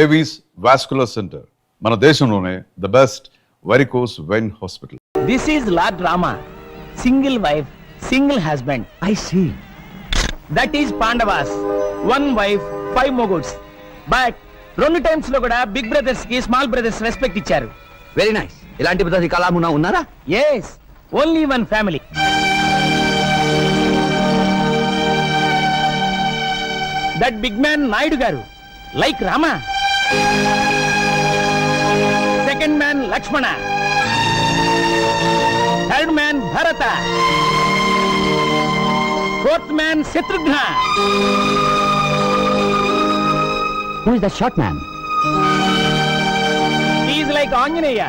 Avis vascular center మన దేశంలోనే the best varicose vein hospital. This is lord Rama, single wife single husband. I see. That is Pandavas, 1 wife 5 మొగుడ్స్. But 2 times లో కూడా big brothers కి small brothers respect ఇచ్చారు. Very nice. ఇలాంటి పద్ధతి కళామునా ఉన్నారా? Yes, only 1 family. That big man Naidu garu like Rama. Second man Lakshmana, third man Bharata, fourth man Shatrughna. Who is the short man? Is like Anjaneya,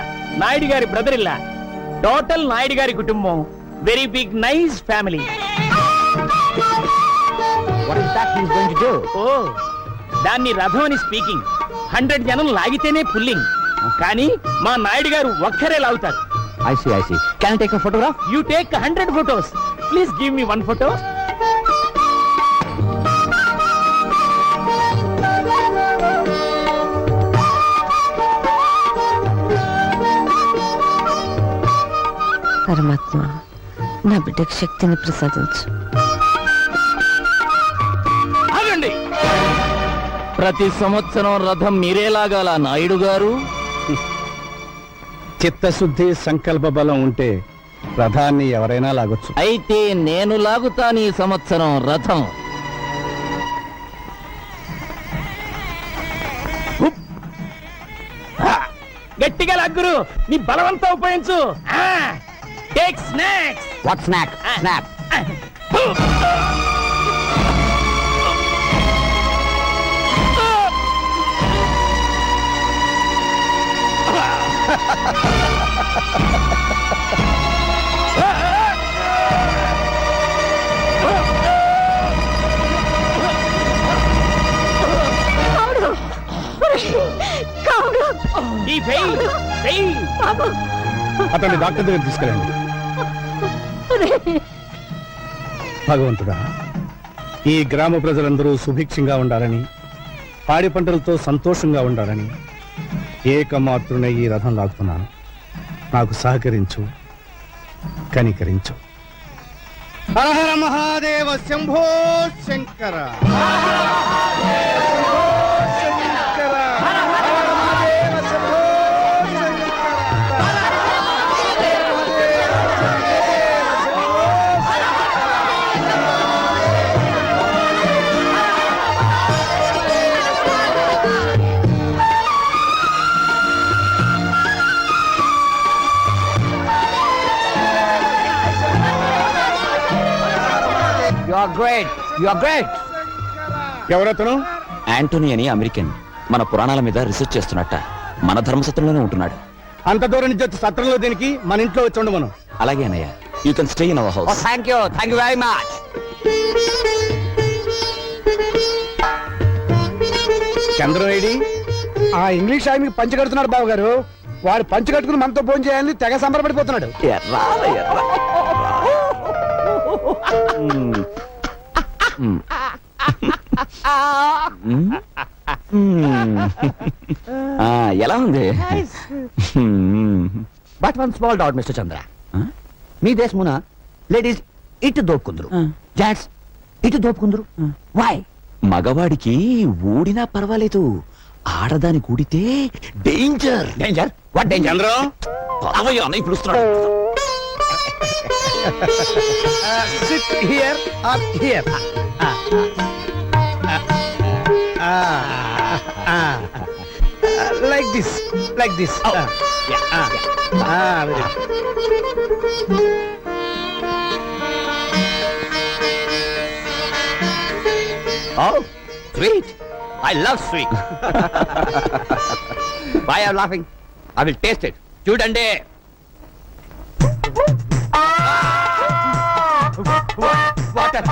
Naidu గారి బ్రదర్ ఇల్లా. టోటల్ నాయుడు గారి కుటుంబం very big nice family. What is that he is going to do? ఓ, దాన్ని రథం అని speaking. 100 జనం లాగితేనే pulling, కానీ మా నాయుడు గారు ఒక్కరే లాగుతారు. I see, I see. Can I take a photograph? You take 100 photos. Please give me 1 photo. పరమాత్మ, నా బిడ్డకు శక్తిని ప్రసాదించు. ఆగండి. ప్రతి సంవత్సరం రథం మీరే లాగాల నాయుడు గారు. చిత్తశుద్ధి సంకల్ప బలం ఉంటే రథాన్ని ఎవరైనా లాగొచ్చు. అయితే నేను లాగుతాను ఈ సంవత్సరం రథం. హుప్. ఆ, గట్టిగా లాగురు, నీ బలవంతా ఉపయోగించు. Take snacks. What snack? Snap. ఈ ఫెయిల్ ఫెయిల్. అతన్ని డాక్టర్ దగ్గర తీసుకెళ్ళండి. భగవంతుడా, ఈ గ్రామ ప్రజలందరూ సుభిక్షంగా ఉండాలని, పాడి పంటలతో సంతోషంగా ఉండాలని ఏకమాత్రునే ఈ రథం లాగుతున్నాను. నాకు సహకరించు, కనికరించు. Hara Hara Mahadeva Shambho Shankara. You are great. You are great. ఎవరతను? యాంటోనీ అని అమెరికన్, మన పురాణాల మీద రీసెర్చ్ చేస్తున్నట్ట. మన ధర్మసత్రంలోనే ఉంటున్నాడు. అంత దూరం నుంచి వచ్చి సత్రంలో దీనికి మన ఇంట్లో వచ్చి ఉండమను. అలాగే అన్నయ్య, you can stay in our Oh, house. thank you. Thank you very much. Chandram AD? ఆ ఇంగ్లీష్ ఆయనకి పంచ కడుతున్నాడు బాబు గారు. వాడు పంచ కట్టుకుని మనతో ఫోన్ చేయాలని తెగ సంబరపడిపోతున్నాడు. ఎలా ఉంది? But one small doubt, Mr. Chandra. మీ దేశమున లేడీస్ ఇటు దోపుకుందరు, జెంట్స్ ఇటు దోపుకుందరు. వై? మగవాడికి ఊడినా పర్వాలేదు, ఆడదాని కూడితే danger. Danger? What danger? Chandram, అన్నయ్య పిలుస్తున్నాడు. Sit here or here. Like this, like this. Oh, sweet. I love sweet. Why are you laughing? I will taste it. చూడండి. Water.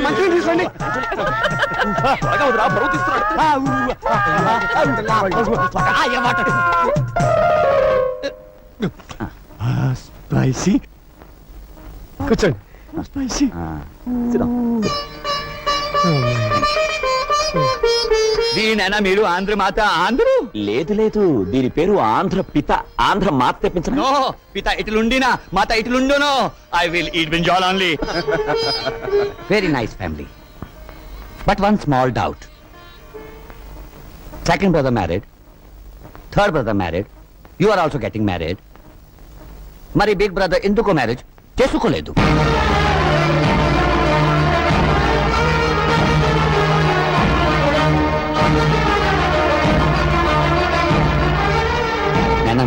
మంచిగా తీసుకోండి. Spicy. కూర్చోండి. దీనైనా మీరు ఆంధ్ర మాత ఆంధ్రు లేదు లేదు దీని పేరు ఆంధ్ర పిత ఆంధ్ర మాత తెప్పించను నో పిత ఇట్లుండినా మాత ఇట్లుండును I will eat brinjal only very nice family but one small doubt second brother married third brother married you are also getting married మరి బిగ్ బ్రదర్ ఎందుకో మ్యారేజ్ చేసుకోలేదు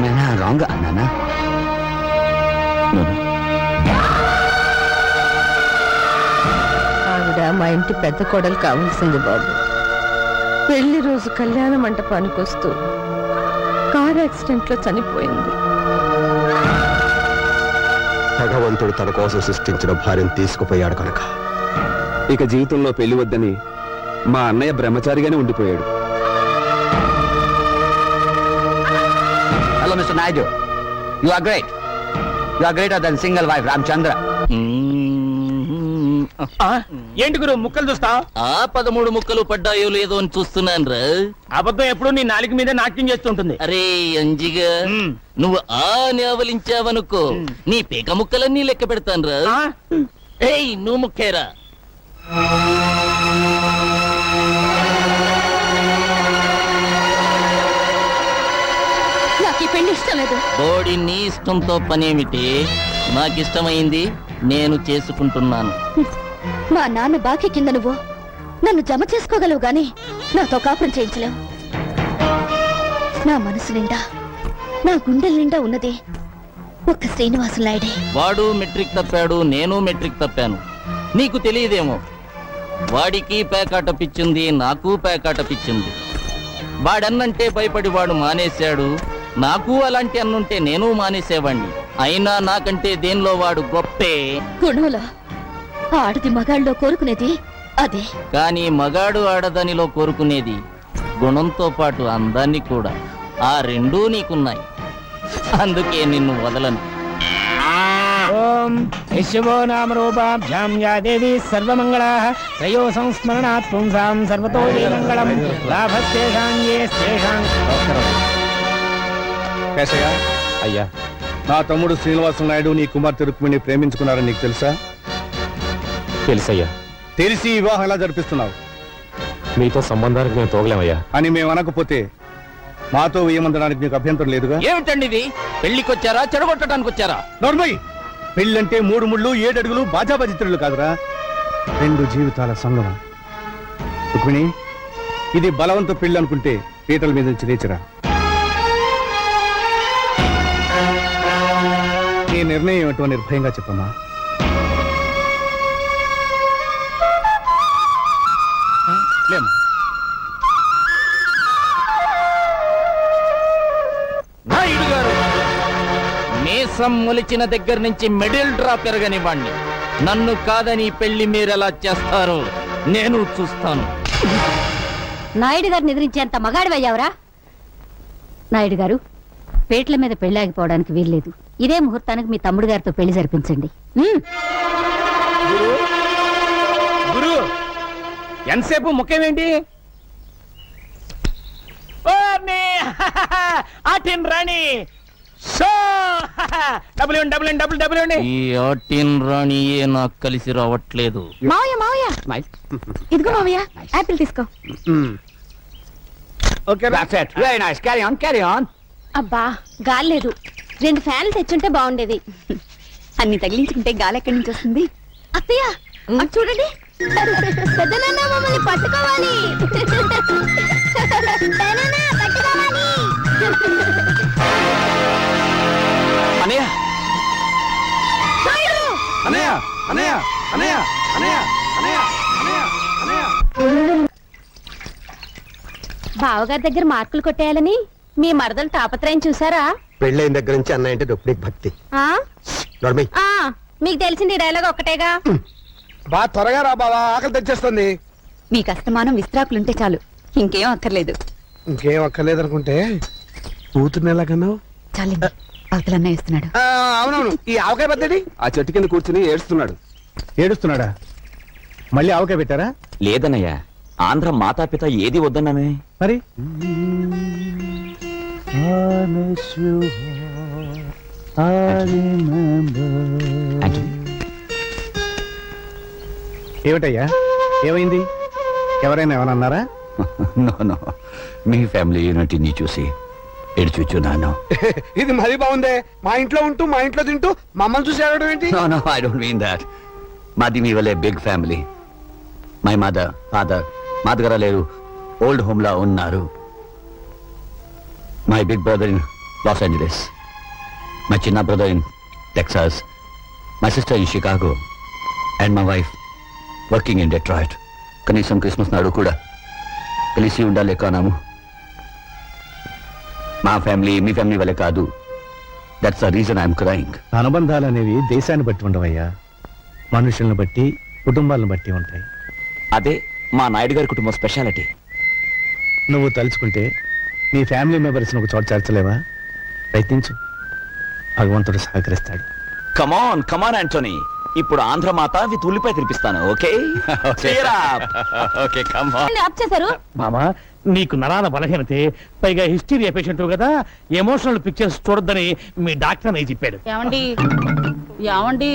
మేనా రాంగ్ అన్నానా ఆవిడ మా ఇంటి పెద్ద కోడలు కావాల్సింది బాబు. పెళ్లి రోజు కళ్యాణ మంటపానికి వస్తూ కార్ యాక్సిడెంట్ లో చనిపోయింది. భగవంతుడు తన కోసం సృష్టించిన భార్యను తీసుకుపోయాడు కనుక ఇక జీవితంలో పెళ్లి వద్దని మా అన్నయ్య బ్రహ్మచారిగానే ఉండిపోయాడు. Hello mister Naidu you are great you are greater then single wife Ramachandra ఏంటి గురు ముక్కలు చూస్తావు? ఆ 13 ముక్కలు పడ్డాయో లేదో అని చూస్తున్నాను రా. అబద్ధం ఎప్పుడు నీ నాలుగు మీద నాట్యం చేస్తుంటుంది. అరే అంజిగా నువ్వు ఆ నేవలించావనుకో నీ పేక ముక్కలన్నీ లెక్క పెడతాను రా. ఏయ్ నువ్వు ముక్కేరా. నాకు ఈ పెళ్లి ఇష్టం లేదు. బోడి నీ ఇష్టంతో పనేమిటి? నాకిష్టమైంది నేను చేసుకుంటున్నాను. మా నాన్న బాకీ కింద నువ్వు నన్ను జమ చేసుకోగలవు గాని నాతో కాపురం చేయించలేవు. నా మనసు నిండా నా గుండెల నిండా ఉన్నది ఒక్క శ్రీనివాసు నాయుడే. వాడు మెట్రిక్ తప్పాడు, నేను మెట్రిక్ తప్పాను. నీకు తెలియదేమో, వాడికి పేకాట పిచ్చింది, నాకు పేకాట పిచ్చింది. వాడన్నంటే భయపడి వాడు మానేశాడు. నాకు అలాంటి అన్నుంటే నేను మానేసేవాణ్ణి. అయినా నాకంటే దేనిలో వాడు గొప్పే. గుణంలో ఆడది మగాళ్ళలో కోరుకునేది అదే. కానీ మగాడు ఆడదానిలో కోరుకునేది గుణంతో పాటు అందాన్ని కూడా. ఆ రెండూ నీకున్నాయి, అందుకే నిన్ను వదలను. ఓం యశవో నామ రూపాభ్యాం యా దేవి సర్వమంగళాః త్రయో సంస్మరణాత్ పుంసాం సర్వతో మంగళం లాభస్తేషాం యేస్తేషాం. కేశయ్య అయ్యా నా తమ్ముడు శ్రీనివాసు నాయుడు నీ కుమార్తె రుక్మిణి ప్రేమించుకున్నారని నీకు తెలుసా? తెలుసయ్యా తెలిసి ఈ వివాహం ఎలా జరిపిస్తున్నావు మీతో సంబంధానికి మేము తోగలేమయ్యా. అని మేము అనకపోతే మాతో వేయమందడానికి నీకు అభ్యంతరం లేదుగా? ఏమిటండి ఇది? పెళ్లికొచ్చారా చెడగొట్టడానికి వచ్చారా? నోర్మయ్, పెళ్ళంటే 3 ముళ్ళు 7 అడుగులు బాజాబాజిత్రులు కాదురా, 2 జీవితాల సంగమం. రుక్మిణి, ఇది బలవంత పెళ్లి అనుకుంటే పీటల మీద నుంచి లేచరా. నీ నిర్ణయం ఏమిటో నిర్భయంగా చెప్పమ్మా. లేమ్మా. నాయుడు గారు, మీసం మొలిచిన దగ్గర నుంచి మిడిల్ డ్రాప్ ఎరగనివ్వండి. నన్ను కాదని పెళ్లి మీరెలా చేస్తారో నేను చూస్తాను. నాయుడు గారిని ఎదిరించేంత మగాడివయ్యావరా? నాయుడు గారు, పేట్ల మీద పెళ్లి ఆగిపోవడానికి వీల్లేదు. ఇదే ముహూర్తానికి మీ తమ్ముడు గారితో పెళ్లి జరిపించండి. గురు ఎంతసేపు ముఖ్యమేంటి? రాణి ఈ ఆటిన్ రాణియే నాకు కలిసి రావట్లేదు. మావయ్య మావయ్య, ఇదిగో మావయ్య యాపిల్ తీసుకో. Very nice carry on carry on. అబ్బా గాలి లేదు, 2 ఫ్యాన్లు తెచ్చుంటే బాగుండేది. అన్ని తగిలించుకుంటే గాలి ఎక్కడి నుంచి వస్తుంది? అత్తయ్య అటు చూడండి, పెద్దనాన్న మమ్మల్ని పట్టుకోవాలి. పెదనాన్న, పట్టుకోవాలి. అన్నయ్య అనయ్య అనయ్య అనయ్య అనయ్య అనయ్య అనయ్య అనయ్య. బావగారి దగ్గర మార్కులు కొట్టేయాలని మీ మరదలు తాపత్రయం చూసారా? పెళ్ళైన దగ్గర నుంచి అన్నయ్య అంటే రుక్మిణికి భక్తి. ఆ? నోర్మయ్, ఆ, మీకు తెలిసింది ఈ డైలాగ్ ఒక్కటేగా. బా త్వరగా రా బావా, ఆకలి తెచ్చేస్తుంది. మీకు అస్తమానం విస్త్రాకులుంటే చాలు, ఇంకేం అక్కర్లేదు. ఇంకేం అక్కర్లేదనుకుంటే కూతుర్ని ఎలాగన్నావు? చాలండి. అవతలన్న ఇస్తున్నాడు. అవునవును. ఈ ఆవకాయ పద్ధతి ఆ చెట్టు కింద కూర్చుని ఏడుస్తున్నాడు. ఏడుస్తున్నాడా? మళ్ళీ ఆవకాయ పెట్టారా? లేదన్నయ్య, ఆంధ్ర మాతాపిత ఏది వద్దన్నానే. మరి ఆంటీ, ఏమిటయ్యా, ఏమైంది? ఎవరైనా ఏమైనా అన్నారా? నో నో, మీ ఫ్యామిలీ యూనిటీని చూసి ఏడ్చుచున్నాను. ఇది మరీ బాగుందే. మా ఇంట్లో ఉంటూ మా ఇంట్లో తింటూ మమ్మల్ని చూసి ఏడవడం ఏంటి? No no, I don't mean that. మాది మీ వల్లే big family. My mother, father మా దగ్గర లేరు, ఓల్డ్ హోమ్ లా ఉన్నారు. My big brother in Los Angeles, my చిన్న brother in Texas, my sister in Chicago and my wife working in Detroit. కనీసం క్రిస్మస్ నాడు కూడా కలిసి ఉండలేకనాము. మా ఫ్యామిలీ మీ ఫ్యామిలీ వల్లే కాదు. That's the reason I'm crying. అనుబంధాలు అనేవి దేశాన్ని బట్టి ఉండవయ్యా, మనుషులను బట్టి, కుటుంబాలను బట్టి ఉంటాయి. అదే మా నాయుడు గారి కుటుంబం స్పెషాలిటీ. నువ్వు తలుచుకుంటే నీ ఫ్యామిలీ మెంబర్స్ ఒక చోట చేర్చలేవా? ప్రయత్నించు, భగవంతుడు సహకరిస్తాడు. కమాన్ కమాన్ ఆంటోనీ, ఇప్పుడు ఆంధ్ర మాత విత్ ఉల్లిపాయ తినిపిస్తాను. Okay okay come on. ఆప్ చేశారు. మామా, నీకు నరాల బలహీనతే, పైగా హిస్టీరియా పేషెంట్ కదా, ఎమోషనల్ పిక్చర్స్ చూడొద్దని మీ డాక్టర్ అని చెప్పాడు. ఏమండి ఏమండి,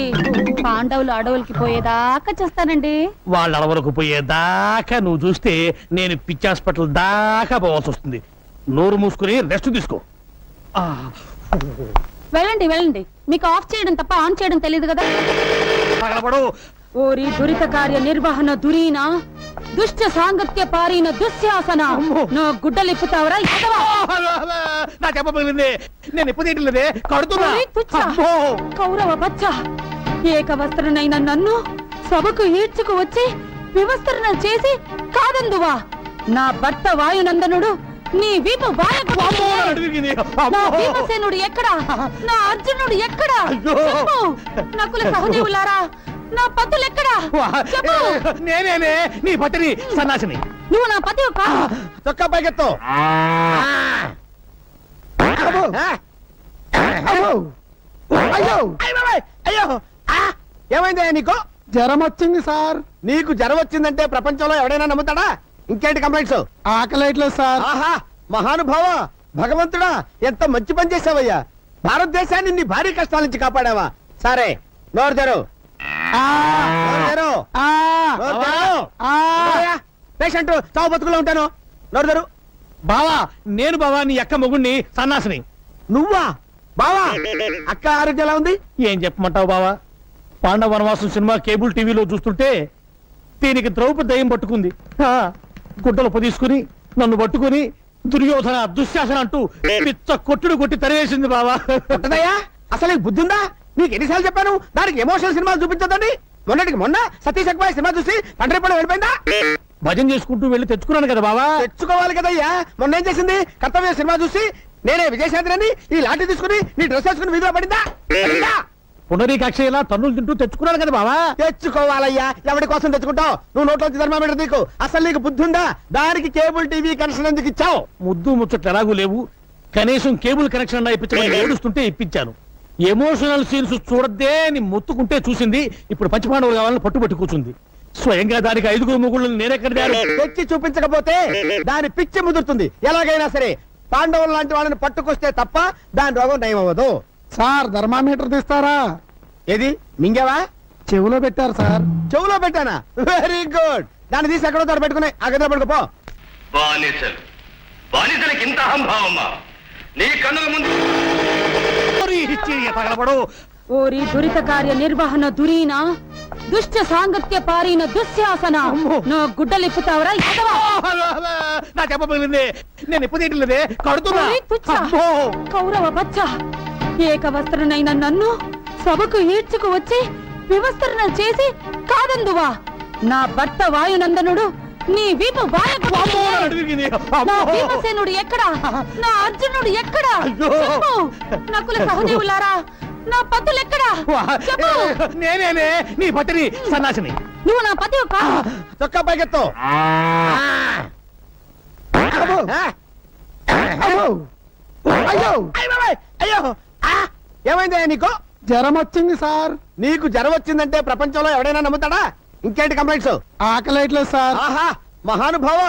పాండవులు అడవులకి పోయేదాకా చేస్తానండి. వాళ్ళ అడవులకు పోయేదాకా నువ్వు చూస్తే నేను పిచ్చి హాస్పిటల్ దాకా పోవాల్సి వస్తుంది. నోరు మూసుకుని రెస్ట్ తీసుకో. వెళ్ళండి వెళ్ళండి, మీకు ఆఫ్ చేయడం తప్ప ఆన్ చేయడం తెలియదు కదా. పగలబడు. ఓరి దురిత కార్య నిర్వహణ దురీనా, దుష్ట సాంగత్య పారీన దుశ్శాసన, నా గుడ్డలిప్పుతావరా? నా చెప్పబోయింది, నేను ఎప్పుడు తీయట్లేదే, కడుతున్నా. ఓరి తుచ్చ, అమ్మో. కౌరవ బచ్చ, ఏక వస్త్రనైన నన్ను సభకు ఈడ్చుకు వచ్చి వివస్త్రణ చేసి కాదందువా? నా భర్త వాయునందనుడు నీ వీపు అమ్మో, అడిగింది. నా అమ్మో. భీమసేనుడు ఎక్కడా? నా అర్జునుడు ఎక్కడా? అయ్యో. చెప్పు. నకుల సహదేవులారా, నా పతులు ఎక్కడా? చెప్పు. నేనేనే నీ పతిని సన్నాసిని. నువ్వు నా పతి ఒక చొక్కా పైకెత్తు. అయ్యో, ఏమైందా నీకు? జ్వరం వచ్చింది సార్. నీకు జ్వరం వచ్చిందంటే ప్రపంచంలో ఎవడైనా నమ్ముతాడా? ఇంకేంటి కంప్లైంట్స్? ఆకలేట్లేదు సార్. ఆహా, మహానుభావ, భగవంతుడా, ఎంత మంచి పని చేసావయ్యా. భారతదేశాన్ని నీ భారీ కష్టాల నుంచి కాపాడావా? సరే, నోరు తెరు. పేషెంట్ చావు బతుకులో ఉంటాను. నోరు తెరు. బావా, నేను బావా నీ అక్క మొగుణ్ణి సన్నాసిని. నువ్వా? బావా, అక్క ఆరోగ్యం ఎలా ఉంది? ఏం చెప్పమంటావు బావా? పాండవ వనవాసం సినిమా కేబుల్ టీవీలో చూస్తుంటే దీనికి ద్రౌపది దయ్యం పట్టుకుంది. గుడ్డలు పొదీసుకుని నన్ను పట్టుకుని దుర్యోధన దుశ్శాసన అంటూ పిచ్చ కొట్టుడు కొట్టి తరివేసింది బావా. ఉంటదయ్యా, అసలు నీకు బుద్ధి ఉందా? నీకు ఎన్నిసార్లు చెప్పాను దానికి ఎమోషనల్ సినిమాలు చూపించొద్దని? మొన్నటికి మొన్న సతీష్ అక్బాయ్ సినిమా చూసి పంటరిపడ వెళ్ళిపోయిందా? భజన చేసుకుంటూ వెళ్ళి తెచ్చుకున్నాను కదా బావా. తెచ్చుకోవాలి కదయ్యా. మొన్న ఏం చేసింది? కర్తవ్య సినిమా చూసి నేనే విజయశాంతిని ఈ లాఠీ తీసుకుని నీ డ్రెస్ వేసుకుని వీధిలో పడిందా? పునరీకాక్ష ఇలా తన్నులు తింటూ తెచ్చుకున్నాను కదా బావా. తెచ్చుకోవాలయ్యా. ఎవరి కోసం తెచ్చుకుంటావు? నువ్వు నోట్లోంచి థర్మామీటర్ నీకు అసలు నీకు బుద్ధి ఉందా? దానికి కేబుల్ టీవీ కనెక్షన్ ఎందుకు ఇచ్చావు? ముద్దు ముచ్చట్లు ఎలాగూ లేవు, కనీసం కేబుల్ కనెక్షన్ అన్నా ఇప్పించమని ఏడుస్తుంటే ఇప్పించాను. ఎమోషనల్ సీన్స్ చూడద్దే అని మొత్తుకుంటే చూసింది. ఇప్పుడు పంచపాండవులు కావాలని పట్టుబట్టి కూర్చుంది. స్వయంగా దానికి 5 ముగుళ్ళు నేనెక్కడ తెచ్చి చూపించకపోతే దాని పిచ్చి ముదురుతుంది. ఎలాగైనా సరే పాండవులు లాంటి వాళ్ళని పట్టుకొస్తే తప్ప దాని రోగం నయం అవ్వదు. సార్, థర్మామీటర్ తీస్తారా? ఏది మింగేవా? చెవులో పెట్టారు సార్. చెవులో పెట్టానా? Very good. దాన్ని తీసి ఎక్కడో తోట పెట్టుకుని ఆ గదిలో పడుకోపో. బానిసలకి ఇంత అహంభావమ్మా? నీ కన్నుల ముందు తగలబడు. ఓరి దురిత కార్య నిర్వహణ దురీనా, దుష్ట సాంగత్య పారీన దుశ్శాసన, నా గుడ్డలిప్పుతావరా? నా చెప్పబోయింది, నేను ఎప్పుడు తీయట్లేదే, కడుతున్నా. ఓరి తుచ్చ, అమ్మో. కౌరవ బచ్చ, ఏక వస్త్రనైన నన్ను సభకు ఈడ్చుకు వచ్చి వివస్త్రణ చేసి కాదందువా? నా భర్త వాయునందనుడు నీ వీపు అడిగింది. నా భీమసేనుడు ఎక్కడా? నా అర్జునుడు ఎక్కడా? చెప్పు. నకుల సహదేవులారా, నా పతులు ఎక్కడా? చెప్పు. నేనేనే నీ పతిని సన్నాసిని. నువ్వు నా పతి ఒక చొక్కా పైకెత్తు. అయ్యో, అయ్యో, ఏమైందయ్యా నీకు? జ్వరం వచ్చింది సార్. నీకు జ్వరం వచ్చిందంటే ప్రపంచంలో ఎవడైనా నమ్ముతాడా? ఇంకేంటి కంప్లైంట్స్? ఆకలేట్లేదు సార్. ఆహా, మహానుభావ,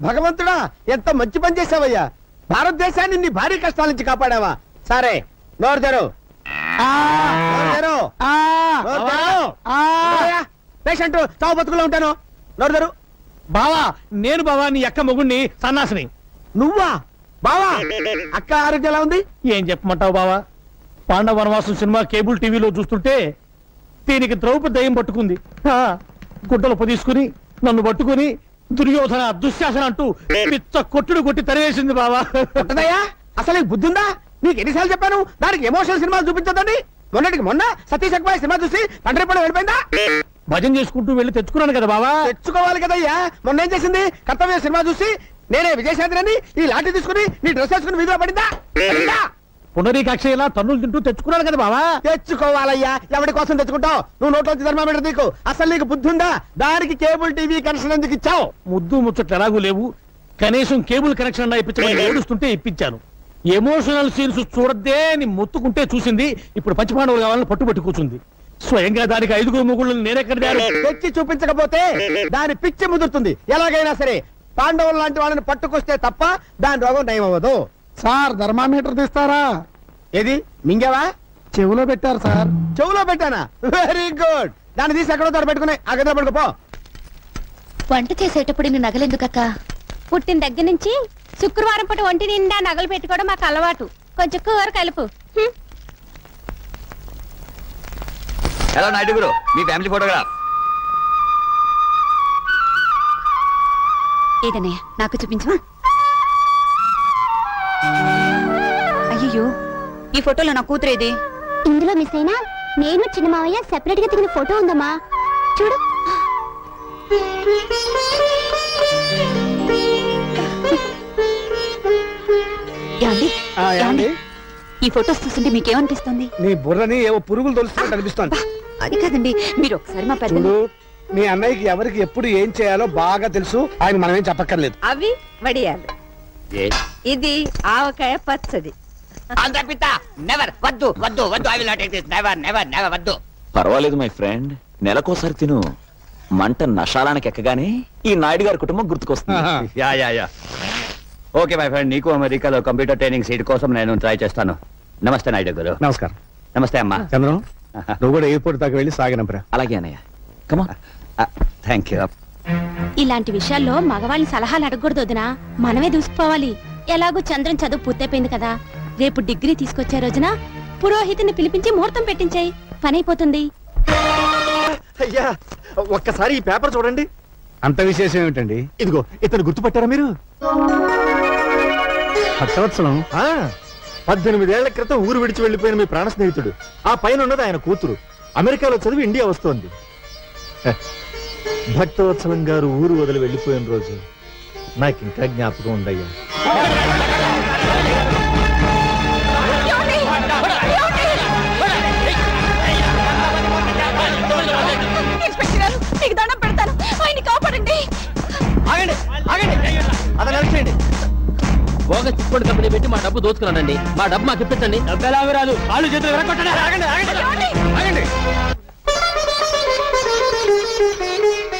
భగవంతుడా, ఎంత మంచి పని చేసావయ్యా. భారతదేశాన్ని నీ భారీ కష్టాల నుంచి కాపాడావా? సరే, నోరు తెరు. నోరు తెరు. నోరు తెరు. ఉన్నాయా? పేషెంట్ చావు బతుకులో ఉంటాను. నోరు తెరు. బావా, నేను బావా నీ అక్క మొగుణ్ణి సన్నాసిని. నువ్వా? బావా, అక్క ఆరోగ్యం ఎలా ఉంది? ఏం చెప్పమంటావు బావా? పాండవ వనవాసం సినిమా కేబుల్ టీవీలో చూస్తుంటే దీనికి ద్రౌపది దయ్యం పట్టుకుంది. గుడ్డలు పొదీసుకుని నన్ను పట్టుకుని దుర్యోధన దుశ్శాసన అంటూ పిచ్చ కొట్టుడు కొట్టి తరివేసింది బావా. ఉంటదయ్యా, అసలు నీకు బుద్ధి ఉందా? నీకు ఎన్నిసార్లు చెప్పాను దానికి ఎమోషనల్ సినిమాలు చూపించొద్దని? మొన్నటికి మొన్న సతీష్ అక్బాయ్ సినిమా చూసి తండ్రి పడి వెళ్ళిపోయిందా? భజన చేసుకుంటూ వెళ్ళి తెచ్చుకున్నాను కదా బావా. తెచ్చుకోవాలి కదయ్యా. మొన్న ఏం చేసింది? కర్తవ్య సినిమా చూసి నేనే విజయశాంతిని ఈ లాఠీ తీసుకుని నీ డ్రెస్ వేసుకుని వీధిలో పడిందా? పడిందా? పునరీకాక్ష ఇలా తన్నులు తింటూ తెచ్చుకున్నాను కదా బావా. తెచ్చుకోవాలయ్యా. ఎవరి కోసం తెచ్చుకుంటావు? నువ్వు నోట్లోంచి థర్మామీటర్ నీకు. అసలు నీకు బుద్ధి ఉందా? దానికి కేబుల్ టీవీ కనెక్షన్ ఎందుకు ఇచ్చావు? ముద్దు ముచ్చట్లు ఎలాగూ లేవు. కనీసం కేబుల్ కనెక్షన్ అన్నా ఇప్పించమని ఏడుస్తుంటే ఇప్పించాను. ఎమోషనల్ సీన్స్ చూడద్దే అని మొత్తుకుంటే చూసింది. ఇప్పుడు పంచపాండవులు కావాలని పట్టుబట్టి కూర్చుంది. స్వయంగా దానికి 5 మొగుళ్ళు నేనెక్కడ తెచ్చి చూపించకపోతే దాని పిచ్చి ముదురుతుంది. ఎలాగైనా సరే పాండవులు లాంటి వాళ్ళని పట్టుకొస్తే తప్ప దాని రోగం నయం అవ్వదు. సార్ థర్మామీటర్ తీస్తారా? ఏది మింగావా? చెవులో పెట్టారు సార్. చెవులో పెట్టానా? Very good. దాన్ని తీసి ఎక్కడో తోట పెట్టుకుని ఆ గదిలో పడుకోపో. వంట చేసేటప్పుడు ఇన్ని నగలెందుకక్క? పుట్టిన దగ్గర నుంచి శుక్రవారం పూట ఒంటి నిండా నగలు పెట్టుకోవడం మాకు అలవాటు. కొంచెం కూర కలుపు. హలో నాయుడు గురు, మీ ఫ్యామిలీ ఫోటోగ్రాఫ్. ఏదనే నాకు చూపించవా? అయ్యో, ఈ ఫోటోలో నా కూతురు ఏది? ఇందులో మిస్ అయినా నేను చిన్న మావయ్య సెపరేట్ గా దిగిన ఫోటో ఉందమ్మా, చూడు. ఏమండి? ఈ ఫోటోస్ చూస్తుంటే మీకేమనిపిస్తుంది? నీ బుర్రని ఏవో పురుగులు తొలుస్తున్నట్టు అనిపిస్తోంది. అది కాదండి, మీరు ఒకసారి మా పెద్ద చూడు, మీ అన్నయ్యకి ఎవరికి ఎప్పుడు ఏం చేయాలో బాగా తెలుసు. ఆయన మనం ఏం చెప్పక్కర్లేదు. అవి వడియాలు, ఇది ఆవకాయ పచ్చడి. వద్దు వద్దు వద్దు, I will not take this. Never never never వద్దు. పర్వాలేదు మై ఫ్రెండ్, నెలకోసారి తిను. మంట నషాలానికి ఎక్కగానే ఈ నాయుడు గారి కుటుంబం గుర్తుకొస్తుంది. Yeah yeah yeah. Okay my friend, నీకు అమెరికాలో కంప్యూటర్ ట్రైనింగ్ సీట్ కోసం నేను ట్రై చేస్తాను. నమస్తే నాయుడు గారు. నమస్కారం. నమస్తే అమ్మా. చంద్రం, నువ్వు కూడా ఎయిర్పోర్ట్ దాకా వెళ్ళి సాగినంపరా. అలాగే అన్నయ్య. కమా. Thank you. ఇలాంటి విషయాల్లో మగవాళ్ళని సలహాలు అడగకూడదు వదినా, మనమే దూసుకుపోవాలి. ఎలాగో చంద్రం చదువు పూర్తయిపోయింది కదా, రేపు డిగ్రీ తీసుకొచ్చే రోజున పురోహితుని పిలిపించి ముహూర్తం పెట్టించాయి, పని అయిపోతుంది. అయ్యా, ఒక్కసారి ఈ పేపర్ చూడండి. అంత విశేషం ఏమిటండి? ఇదిగో, ఇతను గుర్తుపట్టారా మీరు? భక్తవత్సలం. 18 ఏళ్ల క్రితం ఊరు విడిచి వెళ్లిపోయిన మీ ప్రాణ స్నేహితుడు. ఆ పైన ఉన్నది ఆయన కూతురు. అమెరికాలో చదివి ఇండియా వస్తోంది. భక్తవత్సలం గారు ఊరు వదిలి వెళ్లిపోయిన రోజు నాకు ఇంకా జ్ఞాపకం ఉందయ్యా. మీకు దండం పెడతాను, ఆయన్ని కాపాడండి. ఆగండి ఆగండి, అతను అరెస్ట్ చేయండి. బోగస్ చిట్ఫండ్ కంపెనీ పెట్టి మా డబ్బు దోచుకున్నానండి. మా డబ్బు మాకు ఇప్పించండి. డబ్బు ఎలా రాదు, కాళ్ళు చేతులు విరగొట్టండి. ఆగండి ఆగండి ఆగండి.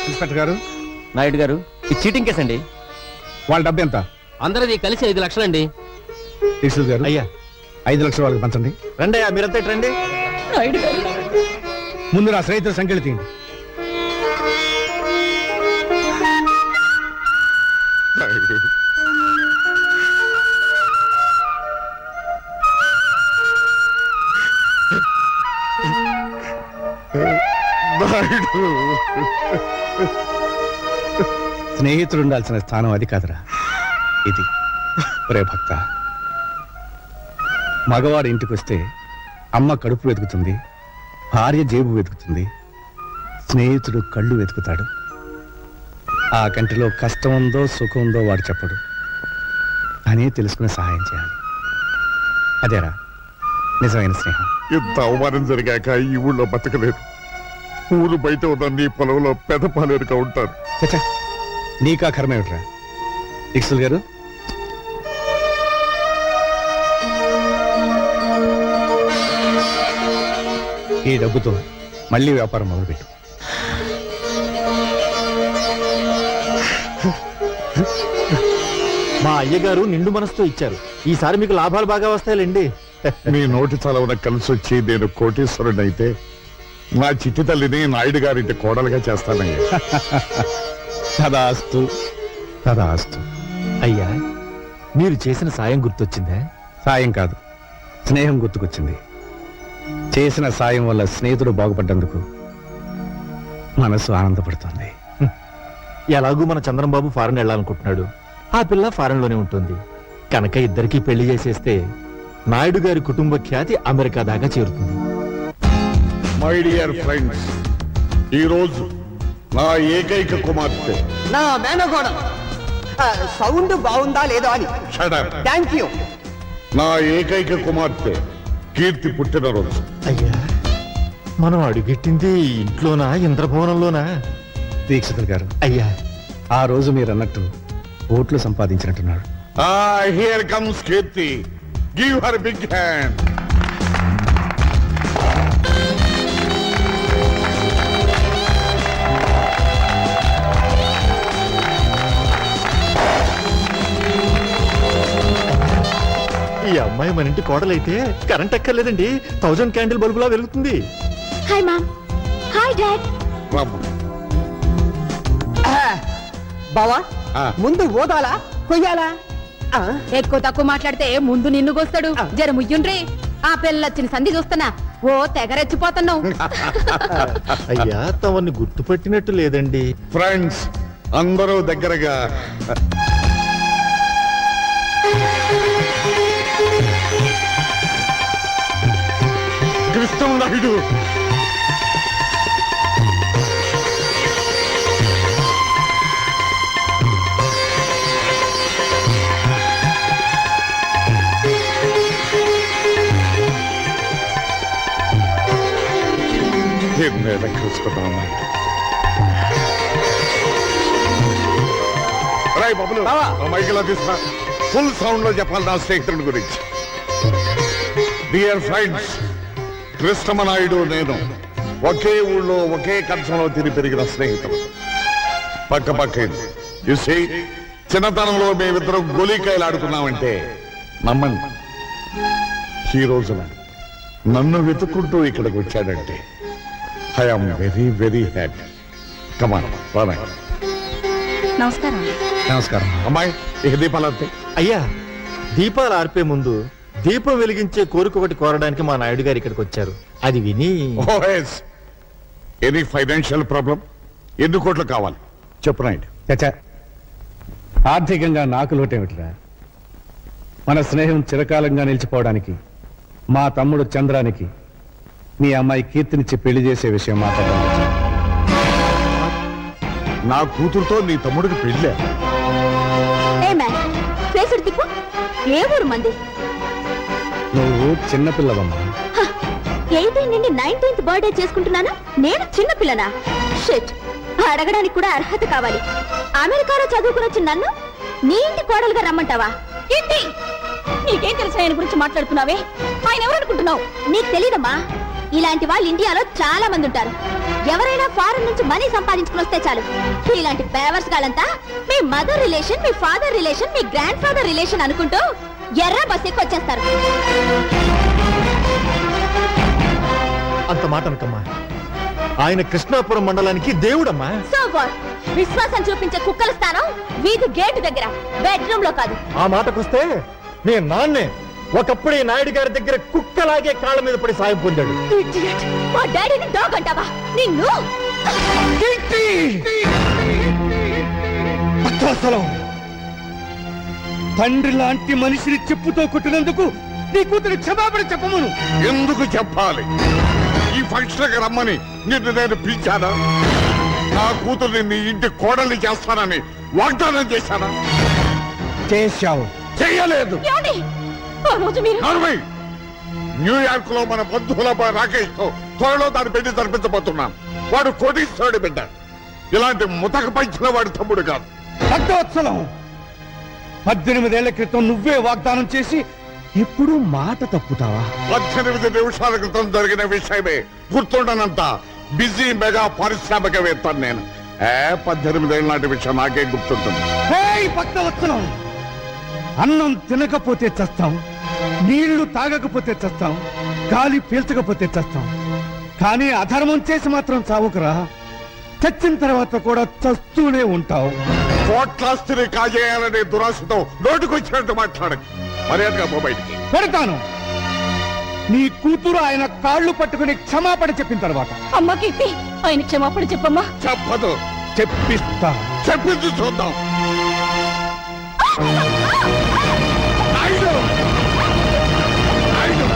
ఇన్స్పెక్టర్ గారు. నాయుడు గారు, ఇది చీటింగ్ కేసు అండి. వాళ్ళ డబ్బు ఎంత? అందరిది కలిసి 5 లక్షలండి. గారు. అయ్యా, 5 లక్షలు వాళ్ళకి పంచండి. రండి అయ్యా, మీరంతా రండి. ముందు నా స్నేహితుల సంఖ్యలు తీయండి. స్నేహితుడు ఉండాల్సిన స్థానం అది కాదురా, ఇది. ఒరే భక్త, మగవాడు ఇంటికి వస్తే అమ్మ కడుపు వెతుకుతుంది, భార్య జేబు వెతుకుతుంది, స్నేహితుడు కళ్ళు వెతుకుతాడు. ఆ కంటిలో కష్టం ఉందో సుఖం ఉందో వాడు చెప్పడు, అనే తెలుసుకుని సహాయం చేయాలి. అదేరా నిజమైన స్నేహం. ఇంత అవమానం జరిగాక ఈ ఊళ్ళో బతకలేదు. ఊరు బయట ఉన్న నీ పొలంలో పెదపాలేరుగా ఉంటారు. చచ్చా, నీకా కర్మ ఏమిట్రా? ఇక్సుల్ గారు, ఈ డబ్బుతో మళ్ళీ వ్యాపారం మొదలుపెట్టు. మా అయ్యగారు నిండు మనసుతో ఇచ్చారు. ఈసారి మీకు లాభాలు బాగా వస్తాయిలేండి. నీ నోటి చలవన కలిసి వచ్చి నేను కోటీశ్వరుడైతే నా చిట్టి తల్లిని నాయుడు గారింటి కోడలుగా చేస్తానయ్యా. తదాస్తు తదాస్తు. అయ్యా, మీరు చేసిన సాయం గుర్తొచ్చిందా? సాయం కాదు, స్నేహం గుర్తుకొచ్చింది. చేసిన సాయం వల్ల స్నేహితుడు బాగుపడ్డందుకు మనసు ఆనందపడుతుంది. ఎలాగూ మన చంద్రంబాబు ఫారెన్ వెళ్ళాలనుకుంటున్నాడు. ఆ పిల్ల ఫారెన్ లోనే ఉంటుంది కనుక ఇద్దరికి పెళ్లి చేసేస్తే నాయుడు గారి కుటుంబ ఖ్యాతి అమెరికా దాకా చేరుతుంది. మై డియర్ ఫ్రెండ్స్, ఈ రోజు నా ఏకైక కుమార్తె నా మేనగోడ సౌండ్ బాగుందా లేదో అని. Shut up. Thank you. నా ఏకైక కుమార్తె కీర్తి పుట్టినరోజు. అయ్యా, మనం అడుగెట్టింది ఇంట్లోనా ఇంద్రభవనంలోనా? దీక్షితులు గారు, అయ్యా, ఆ రోజు మీరు అన్నట్టు ఓట్లు సంపాదించినట్టున్నాడు. Here comes Keerthi. Give her big hand. ఈ అమ్మాయి మన ఇంటి కోడలైతే కరెంట్ ఎక్కర్లేదండి. 1000 క్యాండిల్ బల్బులా వెలుగుతుంది. Hi mom. Hi dad. బావా, ఆ. ముందు ఓదాలా కొయ్యాలా? ఎక్కువ తక్కువ మాట్లాడితే ముందు నిన్ను కోస్తాడు. జర ముయ్యుండ్రి. ఆ పిల్లొచ్చిన సంధి చూస్తున్నా ఓ తెగరెచ్చిపోతున్నావు. అయ్యా, తమని గుర్తుపట్టినట్టు లేదండి. ఫ్రెండ్స్ అందరూ దగ్గరగా కృష్ణ నాయుడు. కలుసుకుంటాం నాయుడు. రాయ్ బాబులు, మైకిలా తీస్తా. ఫుల్ సౌండ్ లో చెప్పాలి నా స్నేహితుడి గురించి. డియర్ ఫ్రెండ్స్, కృష్ణమనాయుడు నేను ఒకే ఊళ్ళో ఒకే కంచంలో తిని పెరిగిన స్నేహితులు. పక్క పక్క చూసి చిన్నతనంలో మేమిద్దరం గోలీకాయలు ఆడుకున్నామంటే నమ్మండి, ఈ రోజున నన్ను వెతుక్కుంటూ ఇక్కడికి వచ్చాడంటే I'm very very happy. Come on boy. నమస్కారం. నమస్కారం. అమ్మాయి ఇక దీపాలంతే. అయ్యా, దీపాలు ఆర్పే ముందు దీపం వెలిగించే కోరిక ఒకటి కోరడానికి మా నాయుడు గారు ఇక్కడికి వచ్చారు. అది విని ఎనీ ఫైనాన్షియల్ ప్రాబ్లం? ఎన్ని కోట్లు కావాలి చెప్పు నాయుడు. చచ్చా, ఆర్థికంగా నాకు లోటేమిట్రా? మన స్నేహం చిరకాలంగా నిలిచిపోవడానికి మా తమ్ముడు చంద్రానికి మీ అమ్మాయి కీర్తినిచ్చి పెళ్లి చేసే విషయం మాట్లాడాలి. నా కూతురుతో నీ తమ్ముడికి పెళ్ళే? ఏ మ్యాన్, ఫేసుడు తిప్పు. ఏ ఊరు మంది? నువ్వు చిన్నపిల్లవమ్మా. 18 నుండి 19th బర్త్డే చేసుకుంటున్నాను. నేను చిన్న పిల్లనా? షిట్. అడగడానికి కూడా అర్హత కావాలి. అమెరికాలో చదువుకుని వచ్చిన నన్ను నీ ఇంటి కోడలుగా రమ్మంటావా? ఏంటి నీకేం తెలుసు ఆయన గురించి మాట్లాడుతున్నావే? ఆయన ఎవరనుకుంటున్నావు? నీకు తెలీదమ్మా. ఇలాంటి వాళ్ళు ఇండియాలో చాలా మంది ఉంటారు. ఎవరైనా ఫారెన్ నుంచి మనీ సంపాదించుకుని వస్తే చాలు, ఇలాంటి బేవర్స్ గాలంతా మీ మదర్ రిలేషన్, మీ ఫాదర్ రిలేషన్, మీ గ్రాండ్ ఫాదర్ రిలేషన్ అనుకుంటూ ఎర్ర బస్ ఎక్కి వచ్చేస్తారు. అంత మాట అనకమ్మా. ఆయన కృష్ణాపురం మండలానికి దేవుడమ్మా. So what? విశ్వాసం చూపించే కుక్కల స్థానం వీధి గేటు దగ్గర, బెడ్రూమ్ లో కాదు. ఆ మాటకొస్తే మీ నాన్నే ఒకప్పుడు ఈ నాయుడు గారి దగ్గర కుక్కలాగే కాళ్ళ మీద పడి సాయం పొందాడు. Idiot. మా డాడీని డాగ్ అంటావా? నిన్ను తండ్రి లాంటి మనిషిని చెప్పుతో కొట్టినందుకు నీ కూతురు క్షమాపణ చెప్పమను. ఎందుకు చెప్పాలి? ఈ ఫంక్షన్ రమ్మని నిన్ను నేను పిలిచానా? నా కూతుర్ని నీ ఇంటి కోడల్ని చేస్తానని వాగ్దానం చేశానా? చేశావు. చెయ్యలేదు. ఏమండి? ఆ రోజు మీరు నార్మల్ న్యూయార్క్ లో మన బంధువుల రాకేష్ తో త్వరలో దాని పెళ్లి జరిపించబోతున్నాను. వాడు కోటీశ్వరుడి బిడ్డ. ఇలాంటి ముతక పంచిన వాడి తమ్ముడు కాదు. భక్తవత్సలం, 18 ఏళ్ల క్రితం నువ్వే వాగ్దానం చేసి ఇప్పుడు మాట తప్పుతావా? 18 నిమిషాల క్రితం జరిగిన విషయమే గుర్తుండనంత బిజీ మెగా పారిశ్రామికవేత్త నేను 18 ఏళ్ళ నాటి విషయం నాకే గుర్తుంటుంది. భక్తవత్సలం, అన్నం తినకపోతే చస్తాం, నీళ్లు తాగకపోతే చస్తాం, గాలి పీల్చకపోతే చస్తాం, కానీ అధర్మం చేసి మాత్రం చావుకురా. చచ్చిన తర్వాత కూడా చస్తూనే ఉంటావు. కోట్లాస్తిని కాజేయాలనే దురాశతో నోటుకొచ్చినట్టు మాట్లాడకు. మర్యాదగా పో బయటికి. పెడతాను. నీ కూతురు ఆయన కాళ్ళు పట్టుకుని క్షమాపణ చెప్పిన తర్వాత. అమ్మా కీర్తి, ఆయన క్షమాపణ చెప్పమ్మా. చెప్పదు. చెప్పిస్తా. చెప్పింది చూద్దాం. నాయుడు! నాయుడు!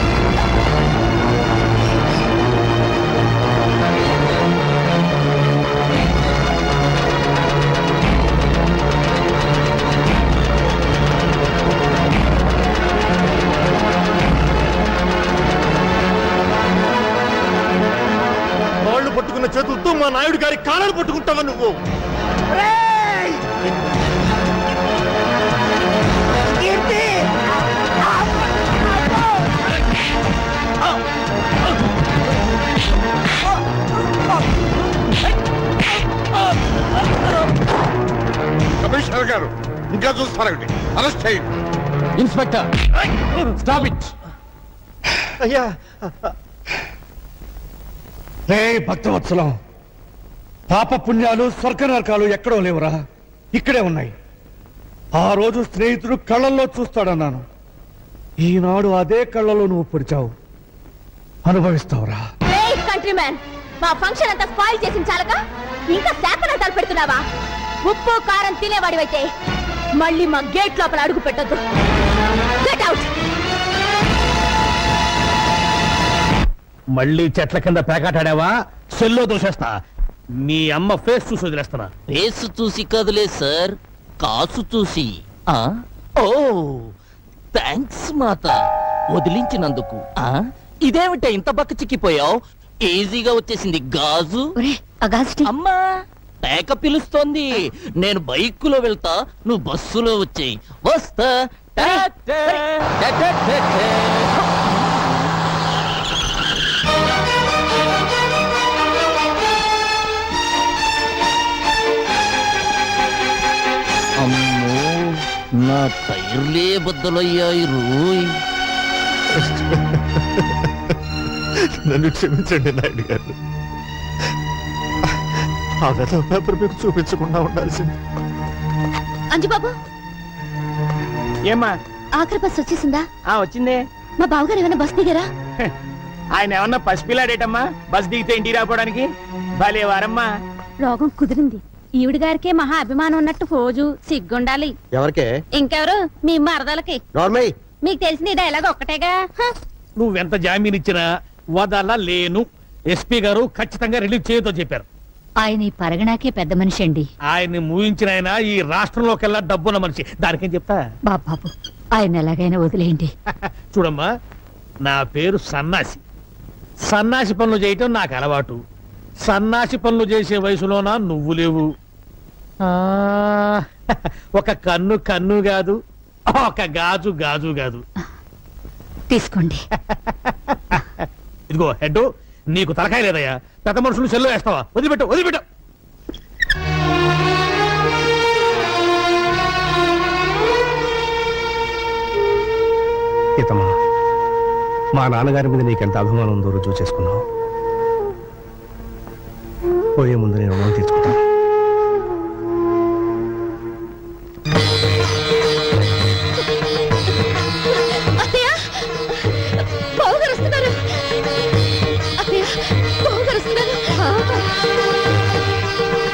కాళ్ళు పట్టుకున్న చేతులతో మా నాయుడు గారి కాళ్ళను పట్టుకుంటావా నువ్వు? కమిషనర్ గారు ఇంకా చూస్తారండి. అరెస్ట్ చేయండి. Inspector, stop it. అయ్యా, రే భక్తవత్సలం, పాప పుణ్యాలు స్వర్గ నరకాలు ఎక్కడో లేవురా, ఇక్కడే ఉన్నాయి. ఆ రోజు స్నేహితుడు కళ్ళల్లో చూస్తాడన్నాను. ఈనాడు అదే కళ్ళలో నువ్వు పొడిచావు. అనుభవిస్తావురా. కంట్రీ మ్యాన్, మా ఫంక్షన్ అంతా స్పాయిల్ చేసిన చాలక ఇంకా శాపనార్థాలు పెడుతున్నావా? ఉప్పు కారం తినేవాడివైతే మళ్ళీ మా గేట్ లోపల అడుగు పెట్టొద్దు. Get out. మళ్ళీ చెట్ల కింద పేకాటాడావా? సెల్లో దోషేస్తా. మీ అమ్మ ఫేస్ చూసి వదిలేస్తున్నా. ఫేస్ చూసి కదలే సార్, కాసు చూసి. ఆ ఓ థ్యాంక్స్ మాత, వదిలించినందుకు. ఇదేమిటే ఇంత బక్క చిక్కిపోయావు? ఈజీగా వచ్చేసింది గాజు. అమ్మా, పేక పిలుస్తోంది. నేను బైకులో వెళ్తా, నువ్వు బస్సులో వచ్చేయి. వస్తా. టా, టా, టా, టా, టా, టా. అమ్మో, నా టైర్లే బద్దలయ్యాయి రోయ్. నన్ను క్షమించండి నాయుడు గారు. ఆ వెధవ పేపర్ మీకు చూపించకుండా ఉండాల్సింది. అంజుబాబు, ఏమ్మా? ఆఖరి బస్ వచ్చేసిందా? వచ్చిందే. మా బావగారు ఏమైనా బస్ దిగారా? ఆయన ఏమన్నా పసిపిల్లాడేటమ్మా బస్ దిగితే ఇంటికి రాపోవడానికి? భలే వారమ్మా. రోగం కుదిరింది. ఈవిడ గారికే మహా అభిమానం ఉన్నట్టు ఫోజు సిగ్గుండాలి. ఎవరికే? ఇంకెవరు? మీ మరదలకి. నార్మల్. మీకు తెలిసిన ఇది ఎలాగ ఒక్కటేగా. నువ్వెంత జామీన్ ఇచ్చినా వదలలేను. ఎస్పీ గారు ఖచ్చితంగా రిలీజ్ చేయతో చెప్పారు. ఆయన ఈ పరగణాకే పెద్ద మనిషి అండి. ఆయన్ని మూయించిన ఆయన ఈ రాష్ట్రంలోకెల్లా డబ్బున్న మనిషి. దానికేం చెప్తా? బాబు, ఆయన ఎలాగైనా వదిలేయండి. చూడమ్మా, నా పేరు సన్నాసి. సన్నాసి పనులు చేయటం నాకు అలవాటు. సన్నాసి పనులు చేసే వయసులోనా నువ్వు లేవు. ఒక కన్ను కన్ను కాదు, ఒక గాజు గాజు కాదు. తీసుకోండి. ఇదిగో హెడ్, నీకు తలకాయ లేదయ్యా. పెద్ద మనుషులు సెల్లో వేస్తావా? వదిలిపెట్టు, వదిలిపెట్టు. ఇతమా, మా నాన్నగారి మీద నీకెంత అభిమానం ఉందో రుజువు చేసుకున్నావు. పోయే ముందు నేను రుణం తీర్చుకుంటాను.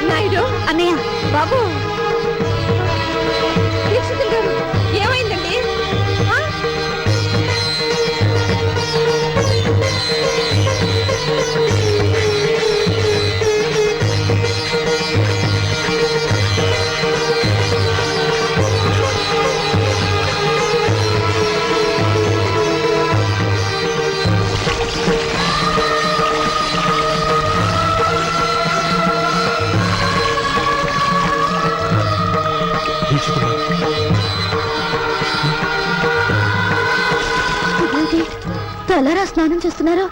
నాయుడు అన్నయ్య, బాబు, దీక్షితులు గారు, ఏమైందండి? తలరా స్నానం చేస్తున్నారు.